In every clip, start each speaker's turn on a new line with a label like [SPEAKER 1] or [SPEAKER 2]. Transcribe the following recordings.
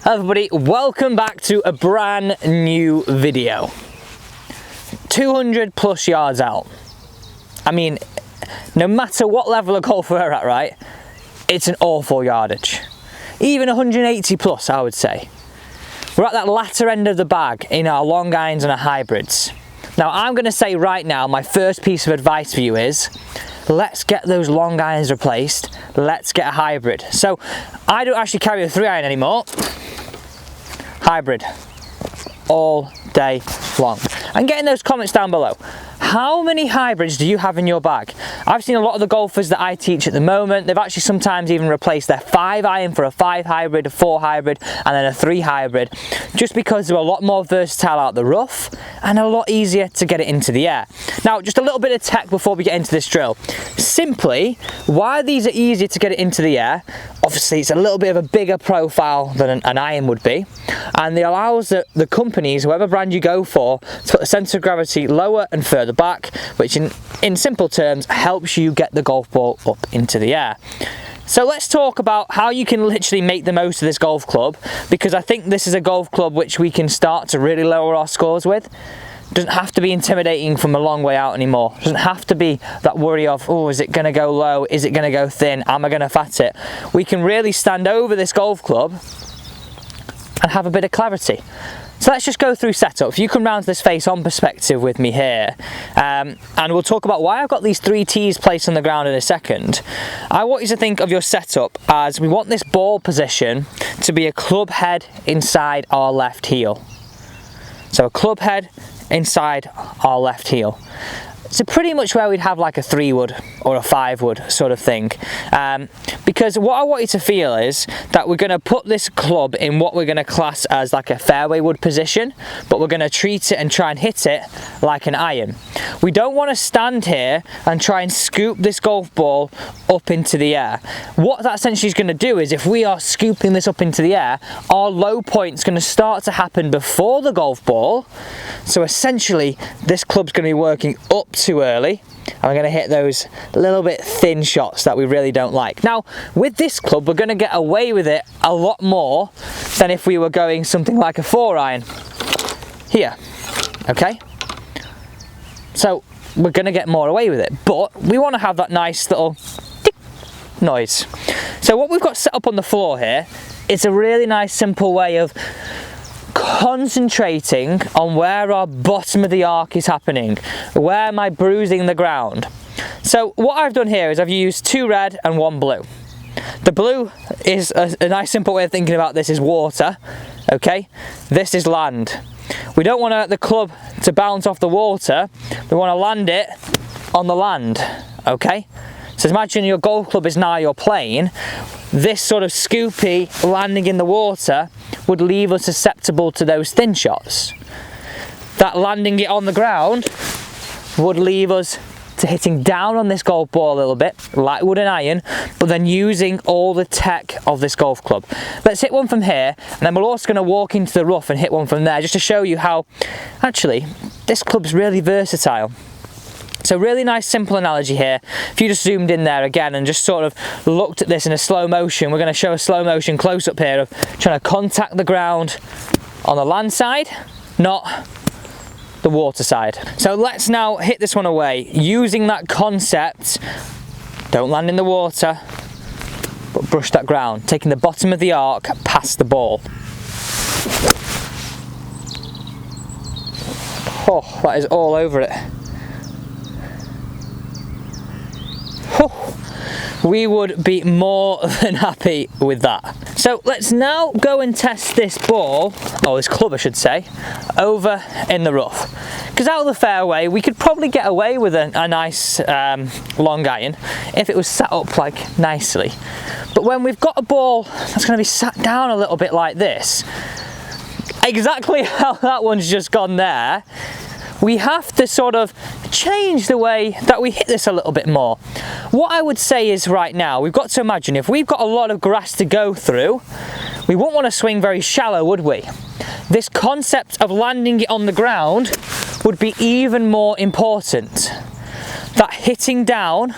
[SPEAKER 1] Hello everybody, welcome back to a brand new video. 200 plus yards out. I mean, no matter what level of golf we're at, right, it's an awful yardage. Even 180 plus, I would say. We're at that latter end of the bag in our long irons and our hybrids. Now, I'm going to say right now, my first piece of advice for you is, let's get those long irons replaced. Let's get a hybrid. So, I don't actually carry a 3 iron anymore. Hybrid. All day long. And get in those comments down below. How many hybrids do you have in your bag? I've seen a lot of the golfers that I teach at the moment, they've actually sometimes even replaced their 5 iron for a 5 hybrid, a 4 hybrid, and then a 3 hybrid, just because they're a lot more versatile out the rough and a lot easier to get it into the air. Now, just a little bit of tech before we get into this drill. Simply, why these are easier to get it into the air, obviously it's a little bit of a bigger profile than an iron would be, and it allows the companies, whoever brand you go for, to put the centre of gravity lower and further back, which in simple terms helps you get the golf ball up into the air. So let's talk about how you can literally make the most of this golf club, because I think this is a golf club which we can start to really lower our scores with. It doesn't have to be intimidating from a long way out anymore. It doesn't have to be that worry of, oh, is it going to go low? Is it going to go thin? Am I going to fat it? We can really stand over this golf club and have a bit of clarity. So let's just go through setup. If you come round to this face-on perspective with me here, and we'll talk about why I've got these 3 tees placed on the ground in a second. I want you to think of your setup as we want this ball position to be a club head inside our left heel. So a club head inside our left heel. So pretty much where we'd have like a 3 wood or a 5 wood sort of thing. Because what I want you to feel is that we're going to put this club in what we're going to class as like a fairway wood position, but we're going to treat it and try and hit it like an iron. We don't want to stand here and try and scoop this golf ball up into the air. What that essentially is going to do is, if we are scooping this up into the air, our low point is going to start to happen before the golf ball. So essentially, this club's going to be working up too early, and we're going to hit those little bit thin shots that we really don't like. Now, with this club, we're going to get away with it a lot more than if we were going something like a 4 iron here, okay? So we're going to get more away with it, but we want to have that nice little tick noise. So what we've got set up on the floor here is a really nice simple way of concentrating on where our bottom of the arc is happening, where am I bruising the ground. So what I've done here is I've used 2 red and 1 blue. The blue is a nice simple way of thinking about this is water, okay? This is land. We don't want the club to bounce off the water, we want to land it on the land, okay? So imagine your golf club is now your plane. This sort of scoopy landing in the water would leave us susceptible to those thin shots. That landing it on the ground would leave us to hitting down on this golf ball a little bit, like wood and iron, but then using all the tech of this golf club. Let's hit one from here, and then we're also going to walk into the rough and hit one from there, just to show you how, actually, this club's really versatile. So really nice simple analogy here. If you just zoomed in there again and just sort of looked at this in a slow motion, we're going to show a slow motion close up here of trying to contact the ground on the land side, not the water side. So let's now hit this one away using that concept. Don't land in the water, but brush that ground, taking the bottom of the arc past the ball. Oh, that is all over it. We would be more than happy with that. So let's now go and test this ball, or this club I should say, over in the rough. Because out of the fairway, we could probably get away with a nice long iron if it was set up like nicely. But when we've got a ball that's going to be sat down a little bit like this, exactly how that one's just gone there, we have to sort of change the way that we hit this a little bit more. What I would say is right now, we've got to imagine if we've got a lot of grass to go through, we wouldn't want to swing very shallow, would we? This concept of landing it on the ground would be even more important. that hitting down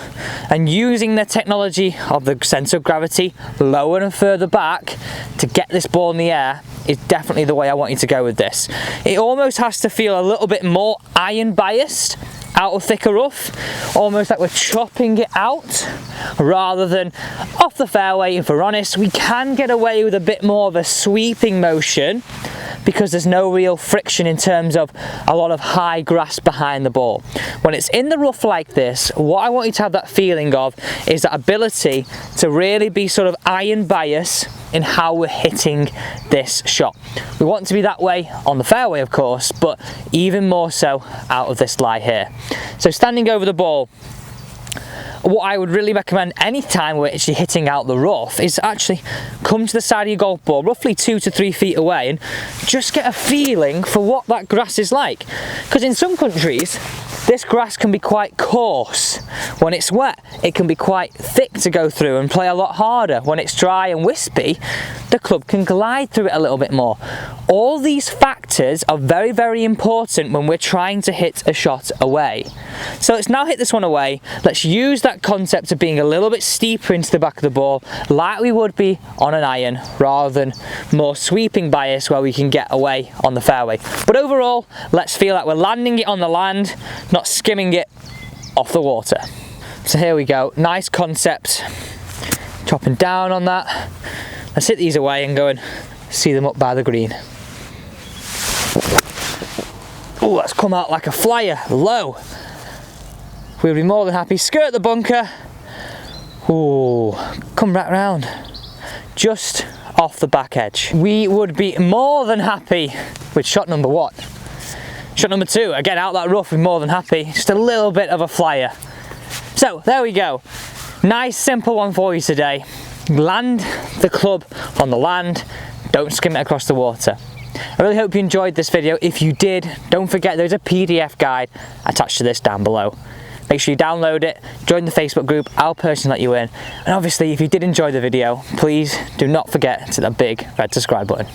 [SPEAKER 1] and using the technology of the centre of gravity lower and further back to get this ball in the air is definitely the way I want you to go with this. It almost has to feel a little bit more iron biased out of thicker rough, almost like we're chopping it out rather than off the fairway. If we're honest, we can get away with a bit more of a sweeping motion because there's no real friction in terms of a lot of high grass behind the ball. When it's in the rough like this, what I want you to have that feeling of is that ability to really be sort of iron bias in how we're hitting this shot. We want to be that way on the fairway, of course, but even more so out of this lie here. So standing over the ball, what I would really recommend any time we're actually hitting out the rough is actually come to the side of your golf ball, roughly 2 to 3 feet away, and just get a feeling for what that grass is like. Because in some countries, this grass can be quite coarse. When it's wet, it can be quite thick to go through and play a lot harder. When it's dry and wispy, the club can glide through it a little bit more. All these factors are very, very important when we're trying to hit a shot away. So let's now hit this one away. Let's use that concept of being a little bit steeper into the back of the ball, like we would be on an iron, rather than more sweeping bias where we can get away on the fairway. But overall, let's feel like we're landing it on the land, not skimming it off the water. So here we go, nice concept, chopping down on that. Let's hit these away and go and see them up by the green. Oh, that's come out like a flyer, low. We'll be more than happy, skirt the bunker. Ooh, come back round, just off the back edge. We would be more than happy with shot number 1. Shot number 2, again out that rough, we're more than happy, just a little bit of a flyer. So there we go, nice simple one for you today. Land the club on the land, don't skim it across the water. I really hope you enjoyed this video. If you did, don't forget there's a PDF guide attached to this down below. Make sure you download it, join the Facebook group, I'll personally let you in. And obviously if you did enjoy the video, please do not forget to hit that big red subscribe button.